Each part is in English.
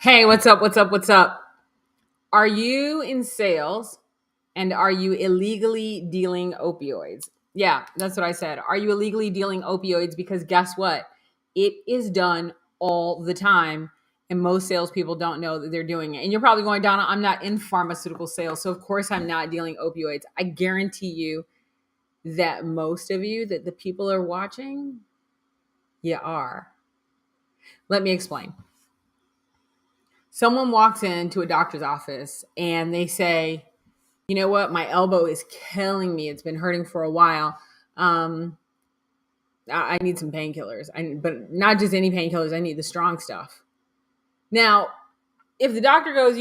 Hey, what's up? What's up? What's up? Are you in sales and are you illegally dealing opioids? Yeah, that's what I said. Are you illegally dealing opioids? Because guess what? It is done all the time. And most salespeople don't know that they're doing it. And you're probably going, Donna, I'm not in pharmaceutical sales. So, of course, I'm not dealing opioids. I guarantee you that most of you, that the people are watching, you are. Let me explain. Someone walks into a doctor's office and they say, you know what, my elbow is killing me. It's been hurting for a while. Um, I need some painkillers. But not just any painkillers. I need the strong stuff. Now, if the doctor goes,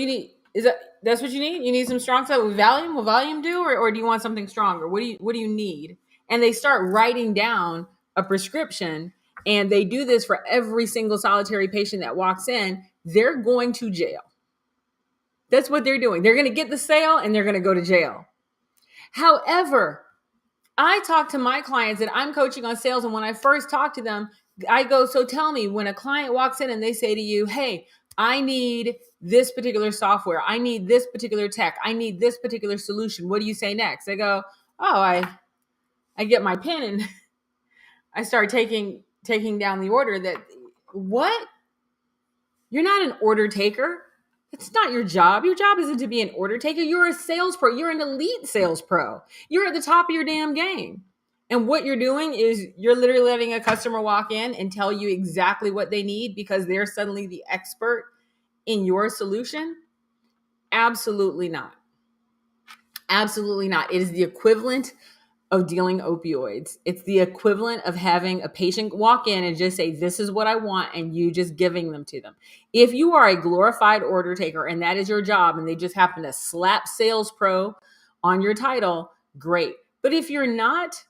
that's what you need? You need some strong stuff with Valium? Will Valium do, or do you want something stronger? What do you need? And they start writing down a prescription, and they do this for every single solitary patient that walks in. They're going to jail. That's what they're doing. They're going to get the sale and they're going to go to jail. However, I talk to my clients that I'm coaching on sales. And when I first talk to them, I go, so tell me, when a client walks in and they say to you, hey, I need this particular software. I need this particular tech. I need this particular solution. What do you say next? I go, oh, I get my pen and I start taking down the order. That what? You're not an order taker. It's not your job. Your job isn't to be an order taker. You're a sales pro. You're an elite sales pro. You're at the top of your damn game. And what you're doing is you're literally letting a customer walk in and tell you exactly what they need because they're suddenly the expert in your solution. Absolutely not. Absolutely not. It is the equivalent of dealing opioids. It's the equivalent of having a patient walk in and just say, this is what I want, and you just giving them to them. If you are a glorified order taker and that is your job and they just happen to slap sales pro on your title, great. But if you're not,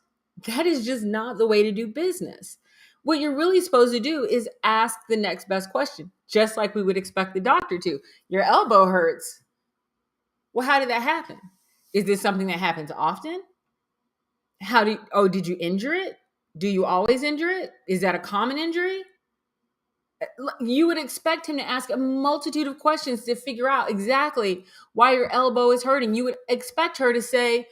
that is just not the way to do business. What you're really supposed to do is ask the next best question, just like we would expect the doctor to. Your elbow hurts. Well, how did that happen? Is this something that happens often? Did you injure it? Do you always injure it? Is that a common injury? You would expect him to ask a multitude of questions to figure out exactly why your elbow is hurting. You would expect her to say,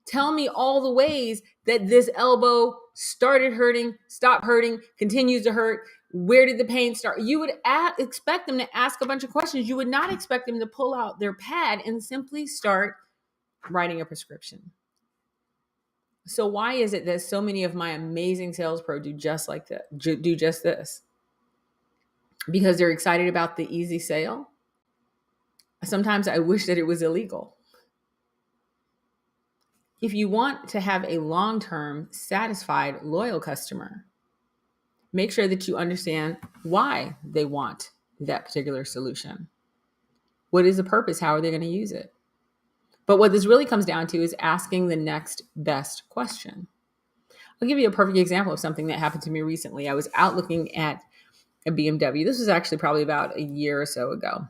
tell me all the ways that this elbow started hurting, stopped hurting, continues to hurt. Where did the pain start? You would expect them to ask a bunch of questions. You would not expect them to pull out their pad and simply start writing a prescription. So why is it that so many of my amazing sales pro do just like that, do just this? Because they're excited about the easy sale. Sometimes I wish that it was illegal. If you want to have a long-term, satisfied, loyal customer, make sure that you understand why they want that particular solution. What is the purpose? How are they going to use it? But what this really comes down to is asking the next best question. I'll give you a perfect example of something that happened to me recently. I was out looking at a BMW. This was actually probably about a year or so ago.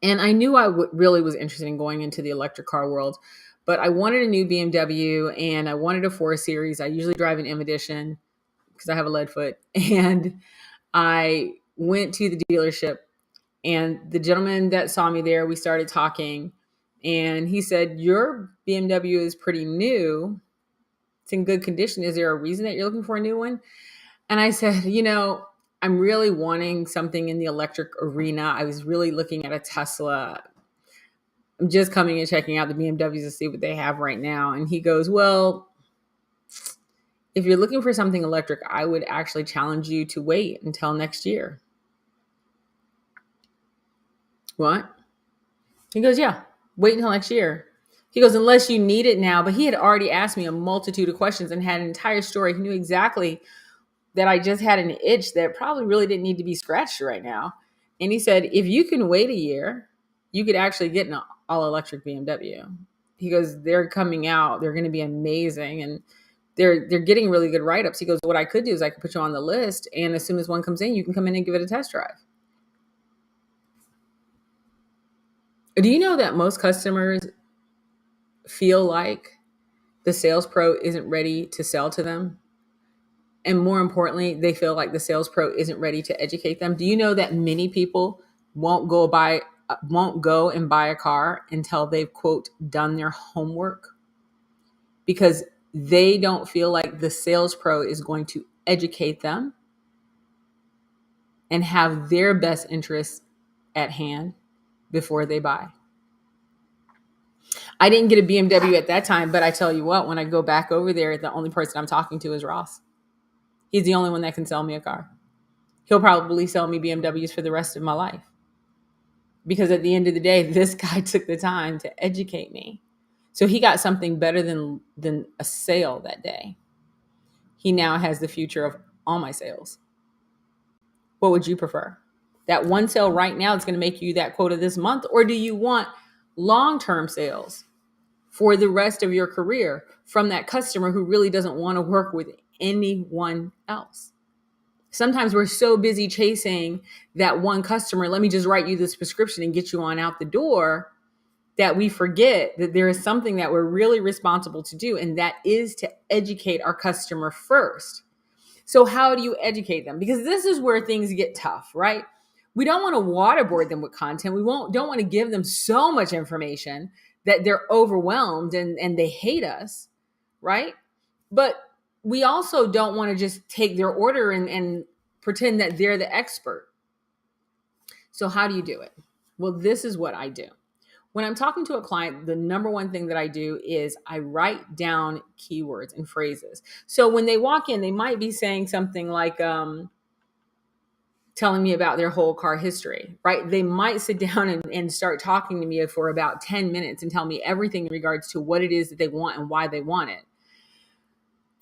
And I knew I really was interested in going into the electric car world, but I wanted a new BMW and I wanted a 4 Series. I usually drive an M Edition because I have a lead foot. And I went to the dealership and the gentleman that saw me there, we started talking and he said, your BMW is pretty new. It's in good condition. Is there a reason that you're looking for a new one? And I said, I'm really wanting something in the electric arena. I was really looking at a Tesla. I'm just coming and checking out the BMWs to see what they have right now. And he goes, well, if you're looking for something electric, I would actually challenge you to wait until next year. What? He goes, yeah, wait until next year. He goes, unless you need it now. But he had already asked me a multitude of questions and had an entire story. He knew exactly that I just had an itch that probably really didn't need to be scratched right now. And he said, if you can wait a year, you could actually get an all electric BMW. He goes, they're coming out. They're going to be amazing. And they're getting really good write-ups. He goes, what I could do is I could put you on the list. And as soon as one comes in, you can come in and give it a test drive. Do you know that most customers feel like the sales pro isn't ready to sell to them? And more importantly, they feel like the sales pro isn't ready to educate them. Do you know that many people won't go and buy a car until they've, quote, done their homework, because they don't feel like the sales pro is going to educate them and have their best interests at hand before they buy. I didn't get a BMW at that time, but I tell you what, when I go back over there, the only person I'm talking to is Ross. He's the only one that can sell me a car. He'll probably sell me BMWs for the rest of my life. Because at the end of the day, this guy took the time to educate me. So he got something better than a sale that day. He now has the future of all my sales. What would you prefer? That one sale right now is going to make you that quota this month? Or do you want long-term sales for the rest of your career from that customer who really doesn't want to work with anyone else? Sometimes we're so busy chasing that one customer, let me just write you this prescription and get you on out the door, that we forget that there is something that we're really responsible to do, and that is to educate our customer first. So how do you educate them? Because this is where things get tough, right? We don't want to waterboard them with content. We don't want to give them so much information that they're overwhelmed and they hate us, right? But we also don't want to just take their order and pretend that they're the expert. So how do you do it? Well, this is what I do. When I'm talking to a client, the number one thing that I do is I write down keywords and phrases. So when they walk in, they might be saying something like, telling me about their whole car history, right? They might sit down and start talking to me for about 10 minutes and tell me everything in regards to what it is that they want and why they want it.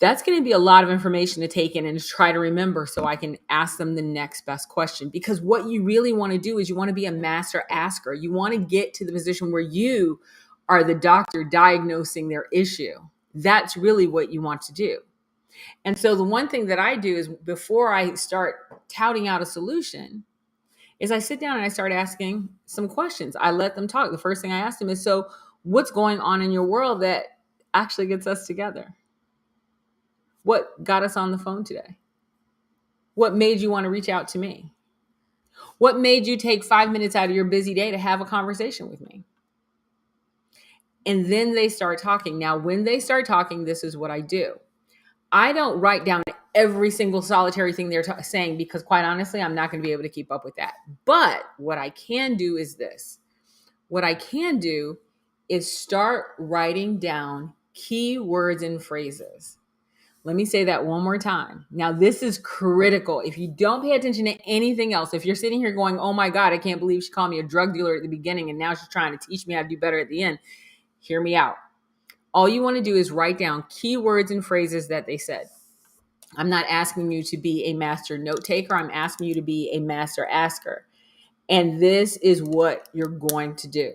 That's going to be a lot of information to take in and try to remember so I can ask them the next best question. Because what you really want to do is you want to be a master asker. You want to get to the position where you are the doctor diagnosing their issue. That's really what you want to do. And so the one thing that I do is before I start touting out a solution is I sit down and I start asking some questions. I let them talk. The first thing I ask them is, so what's going on in your world that actually gets us together? What got us on the phone today? What made you want to reach out to me? What made you take 5 minutes out of your busy day to have a conversation with me? And then they start talking. Now, when they start talking, this is what I do. I don't write down every single solitary thing they're saying, because quite honestly, I'm not going to be able to keep up with that. But what I can do is this. What I can do is start writing down key words and phrases. Let me say that one more time. Now, this is critical. If you don't pay attention to anything else, if you're sitting here going, oh my God, I can't believe she called me a drug dealer at the beginning and now she's trying to teach me how to do better at the end, hear me out. All you want to do is write down key words and phrases that they said. I'm not asking you to be a master note taker. I'm asking you to be a master asker. And this is what you're going to do.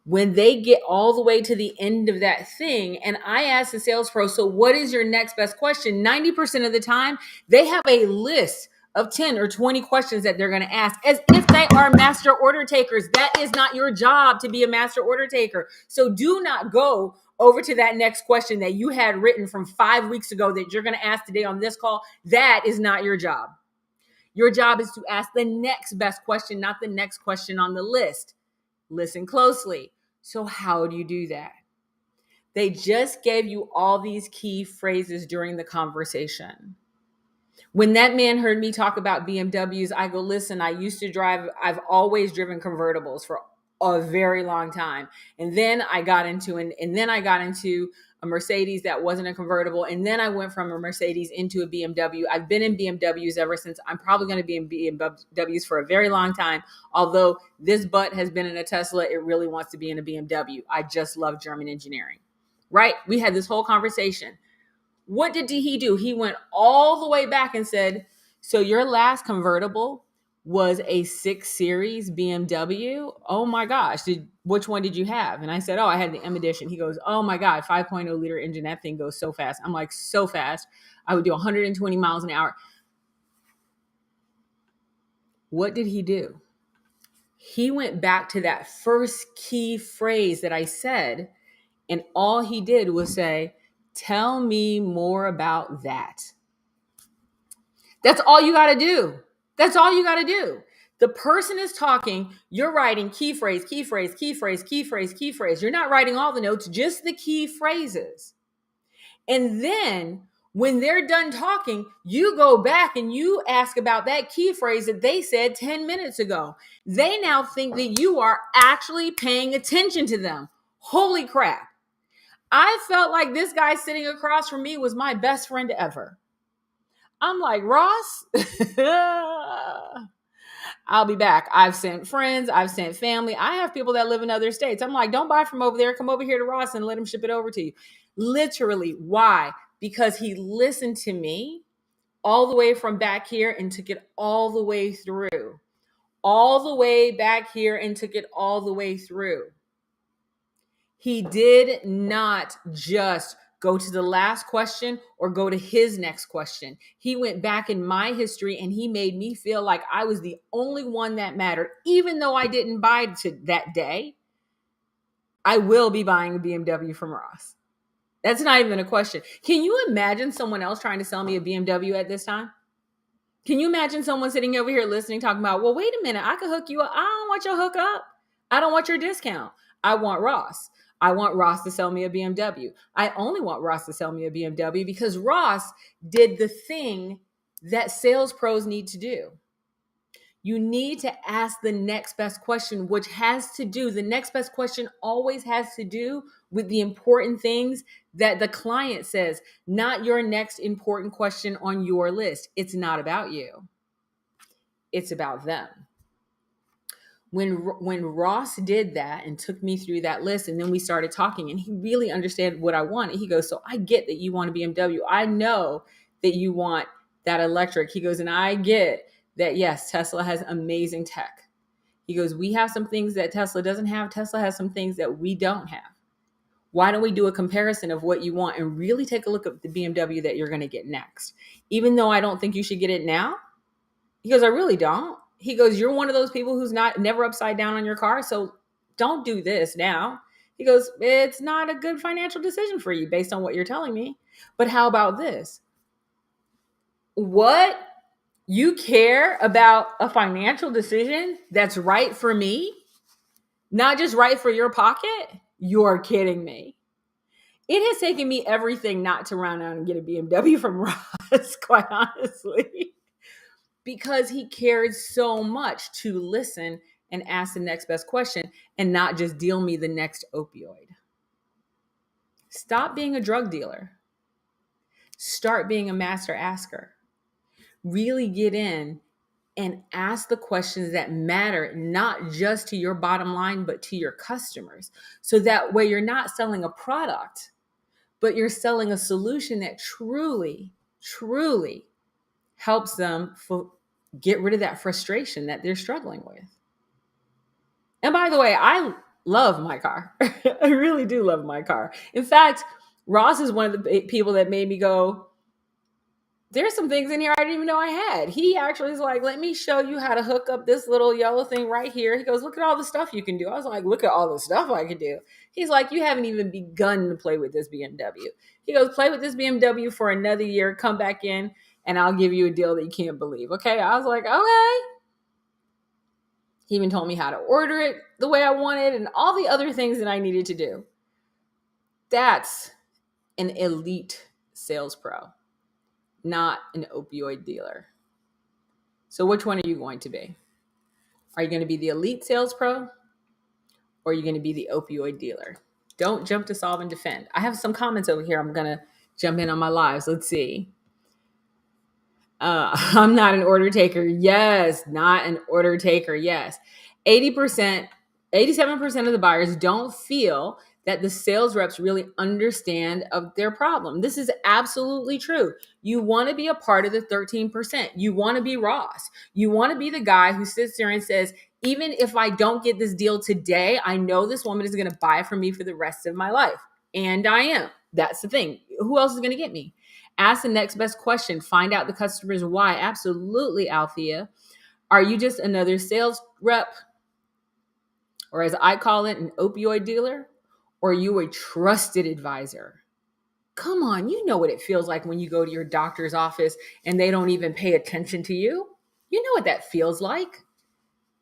When they get all the way to the end of that thing, and I ask the sales pro, so what is your next best question? 90% of the time, they have a list of 10 or 20 questions that they're going to ask as if they are master order takers. That is not your job to be a master order taker. So do not go over to that next question that you had written from 5 weeks ago that you're going to ask today on this call. That is not your job. Your job is to ask the next best question, not the next question on the list. Listen closely. So how do you do that? They just gave you all these key phrases during the conversation. When that man heard me talk about BMWs, I go, listen, I've always driven convertibles for a very long time. And then I got into a Mercedes that wasn't a convertible. And then I went from a Mercedes into a BMW. I've been in BMWs ever since. I'm probably going to be in BMWs for a very long time. Although this butt has been in a Tesla, it really wants to be in a BMW. I just love German engineering, right? We had this whole conversation. What did he do? He went all the way back and said, so your last convertible was a 6 Series BMW? Oh my gosh. Which one did you have? And I said, oh, I had the M Edition. He goes, oh my God, 5.0 liter engine. That thing goes so fast. I'm like, so fast. I would do 120 miles an hour. What did he do? He went back to that first key phrase that I said, and all he did was say, tell me more about that. That's all you got to do. That's all you got to do. The person is talking, you're writing key phrase, key phrase, key phrase, key phrase, key phrase. You're not writing all the notes, just the key phrases. And then when they're done talking, you go back and you ask about that key phrase that they said 10 minutes ago. They now think that you are actually paying attention to them. Holy crap. I felt like this guy sitting across from me was my best friend ever. I'm like, Ross, I'll be back. I've sent friends. I've sent family. I have people that live in other states. I'm like, don't buy from over there. Come over here to Ross and let him ship it over to you. Literally. Why? Because he listened to me all the way from back here and took it all the way through. All the way back here and took it all the way through. He did not just go to the last question or go to his next question. He went back in my history and he made me feel like I was the only one that mattered. Even though I didn't buy to that day, I will be buying a BMW from Ross. That's not even a question. Can you imagine someone else trying to sell me a BMW at this time? Can you imagine someone sitting over here listening, talking about, well, wait a minute, I could hook you up. I don't want your hookup. I don't want your discount. I want Ross. I want Ross to sell me a BMW. I only want Ross to sell me a BMW because Ross did the thing that sales pros need to do. You need to ask the next best question, which has to do, the next best question always has to do with the important things that the client says, not your next important question on your list. It's not about you. It's about them. When Ross did that and took me through that list, and then we started talking and he really understood what I wanted. He goes, so I get that you want a BMW. I know that you want that electric. He goes, and I get that, yes, Tesla has amazing tech. He goes, we have some things that Tesla doesn't have. Tesla has some things that we don't have. Why don't we do a comparison of what you want and really take a look at the BMW that you're going to get next? Even though I don't think you should get it now. He goes, I really don't. He goes, you're one of those people who's never upside down on your car. So don't do this now. He goes, it's not a good financial decision for you based on what you're telling me. But how about this? What? You care about a financial decision that's right for me? Not just right for your pocket? You're kidding me. It has taken me everything not to run out and get a BMW from Ross, quite honestly. Because he cared so much to listen and ask the next best question and not just deal me the next opioid. Stop being a drug dealer. Start being a master asker. Really get in and ask the questions that matter, not just to your bottom line, but to your customers. So that way you're not selling a product, but you're selling a solution that truly, truly helps them get rid of that frustration that they're struggling with. And by the way, I love my car. I really do love my car. In fact, Ross is one of the people that made me go, there's some things in here I didn't even know I had. He actually is like, let me show you how to hook up this little yellow thing right here. He goes, look at all the stuff you can do. I was like, look at all the stuff I can do. He's like, you haven't even begun to play with this BMW. He goes, play with this BMW for another year, come back in, and I'll give you a deal that you can't believe. Okay. I was like, okay. He even told me how to order it the way I wanted and all the other things that I needed to do. That's an elite sales pro, not an opioid dealer. So which one are you going to be? Are you going to be the elite sales pro or are you going to be the opioid dealer? Don't jump to solve and defend. I have some comments over here. I'm going to jump in on my lives. Let's see. I'm not an order taker. Yes, not an order taker. Yes. 87% of the buyers don't feel that the sales reps really understand of their problem. This is absolutely true. You want to be a part of the 13%. You want to be Ross. You want to be the guy who sits there and says, even if I don't get this deal today, I know this woman is going to buy from me for the rest of my life. And I am. That's the thing. Who else is going to get me? Ask the next best question. Find out the customer's why. Absolutely, Althea. Are you just another sales rep? Or as I call it, an opioid dealer? Or are you a trusted advisor? Come on, you know what it feels like when you go to your doctor's office and they don't even pay attention to you. You know what that feels like.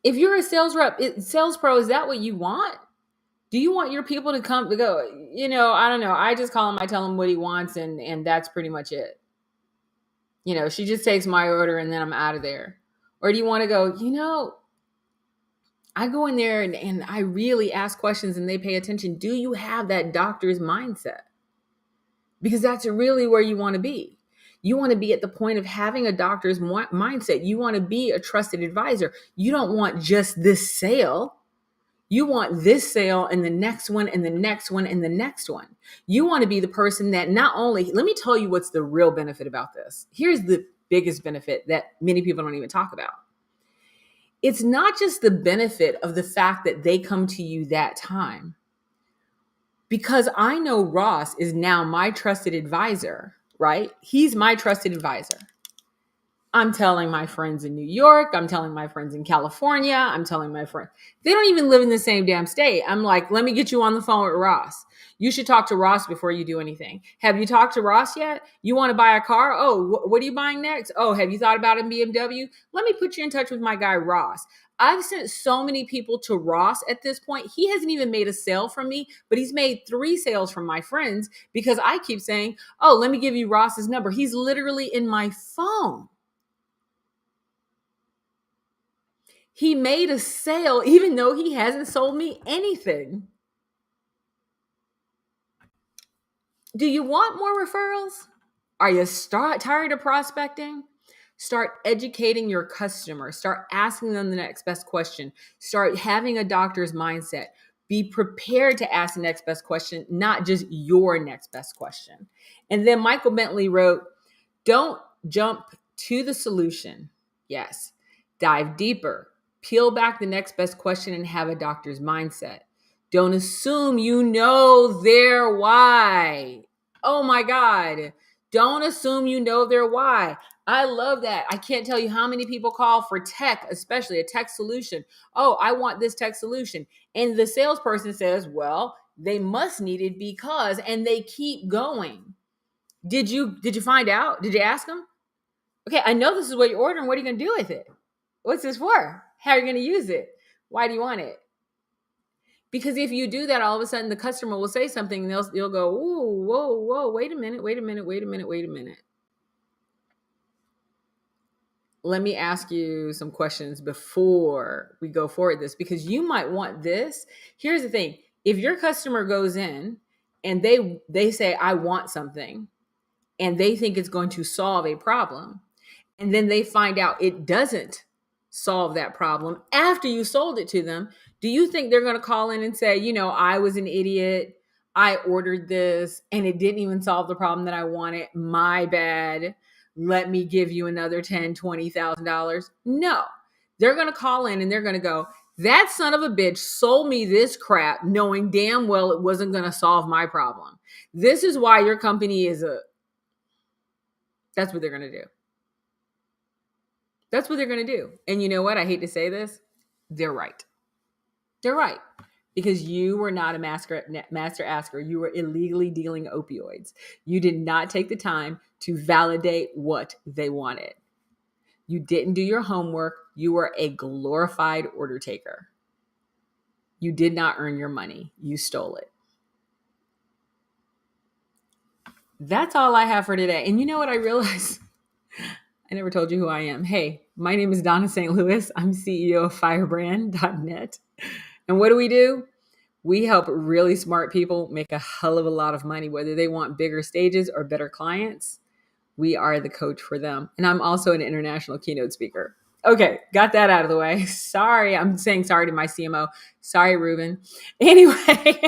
If you're a sales rep, sales pro, is that what you want? Do you want your people to come to go, I don't know. I just call him, I tell him what he wants, and that's pretty much it. She just takes my order and then I'm out of there. Or do you want to go, I go in there and I really ask questions and they pay attention. Do you have that doctor's mindset? Because that's really where you want to be. You want to be at the point of having a doctor's mindset. You want to be a trusted advisor. You don't want just this sale. You want this sale and the next one and the next one and the next one. You want to be the person that not only, let me tell you what's the real benefit about this. Here's the biggest benefit that many people don't even talk about. It's not just the benefit of the fact that they come to you that time. Because I know Ross is now my trusted advisor, right? He's my trusted advisor. I'm telling my friends in New York. I'm telling my friends in California. I'm telling my friends. They don't even live in the same damn state. I'm like, let me get you on the phone with Ross. You should talk to Ross before you do anything. Have you talked to Ross yet? You want to buy a car? Oh, what are you buying next? Oh, have you thought about a BMW? Let me put you in touch with my guy, Ross. I've sent so many people to Ross at this point. He hasn't even made a sale from me, but he's made 3 sales from my friends because I keep saying, oh, let me give you Ross's number. He's literally in my phone. He made a sale even though he hasn't sold me anything. Do you want more referrals? Are you tired of prospecting? Start educating your customer. Start asking them the next best question. Start having a doctor's mindset. Be prepared to ask the next best question, not just your next best question. And then Michael Bentley wrote, don't jump to the solution. Yes. Dive deeper. Peel back the next best question and have a doctor's mindset. Don't assume you know their why. Oh my God. Don't assume you know their why. I love that. I can't tell you how many people call for tech, especially a tech solution. Oh, I want this tech solution. And the salesperson says, well, they must need it because, and they keep going. Did you find out? Did you ask them? Okay, I know this is what you're ordering. What are you going to do with it? What's this for? How are you going to use it? Why do you want it? Because if you do that, all of a sudden the customer will say something and you'll go, ooh, whoa, wait a minute. Let me ask you some questions before we go forward this, because you might want this. Here's the thing. If your customer goes in and they say, I want something, and they think it's going to solve a problem, and then they find out it doesn't solve that problem after you sold it to them, do you think they're going to call in and say, I was an idiot. I ordered this and it didn't even solve the problem that I wanted. My bad. Let me give you another $10,000, $20,000. No, they're going to call in and they're going to go, that son of a bitch sold me this crap knowing damn well it wasn't going to solve my problem. This is why your company is that's what they're going to do. That's what they're going to do. And you know what? I hate to say this. They're right. They're right. Because you were not a master asker. You were illegally dealing opioids. You did not take the time to validate what they wanted. You didn't do your homework. You were a glorified order taker. You did not earn your money. You stole it. That's all I have for today. And you know what I realized? I never told you who I am. Hey, my name is Donna St. Louis. I'm CEO of Firebrand.net. And what do? We help really smart people make a hell of a lot of money, whether they want bigger stages or better clients. We are the coach for them. And I'm also an international keynote speaker. Okay, got that out of the way. Sorry, I'm saying sorry to my CMO. Sorry, Ruben. Anyway,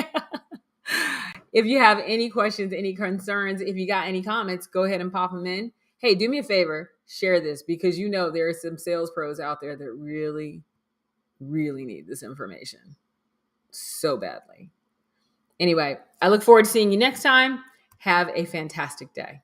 if you have any questions, any concerns, if you got any comments, go ahead and pop them in. Hey, do me a favor, share this, because there are some sales pros out there that really, really need this information so badly. Anyway, I look forward to seeing you next time. Have a fantastic day.